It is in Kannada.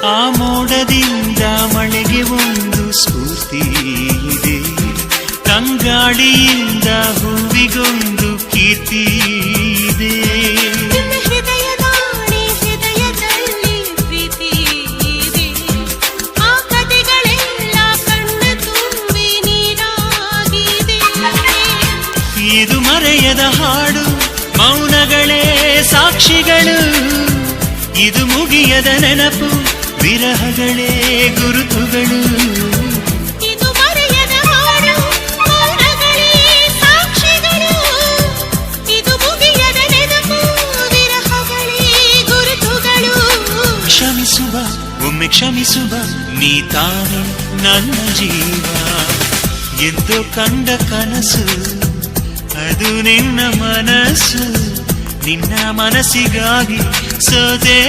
ಆ ಮೋಡದಿಂದ ಮಳೆಗೆ ಒಂದು ಸ್ಫೂರ್ತಿ ಇದೆ, ತಂಗಾಳಿಯಿಂದ ಹೂವಿಗೊಂದು ಕೀರ್ತಿ ಇದೆ. ಹೃದಯದಲ್ಲಿ ಪ್ರೀತಿ ಇದೆ, ಆ ಕಥೆಗಳೆಲ್ಲ ಕಣ್ಣ ತುಂಬಿ ನೀರಾಗಿದೆ. ಇದು ಮರೆಯದ ಹಾಡು, ಮೌನಗಳೇ ಸಾಕ್ಷಿಗಳು. ಇದು ಮುಗಿಯದ ನೆನಪು, ವಿರಹಗಳೇ ಗುರುತುಗಳು. ಇದು ಮರೆಯದ ಹಾಡು, ಮೌನಗಳೇ ಸಾಕ್ಷಿಗಳು. ಇದು ಮುಗಿಯದ ನೆನಪು, ವಿರಹಗಳೇ ಗುರುತುಗಳು. ಕ್ಷಮಿಸುವ, ಒಮ್ಮೆ ಕ್ಷಮಿಸುವ, ನೀ ತಾನೇ ನನ್ನ ಜೀವ. ಎಂದು ಕಂಡ ಕನಸು ಅದು ನಿನ್ನ ಮನಸ್ಸು, ನಿನ್ನ ಮನಸ್ಸಿಗಾಗಿ ಸೋದೆ.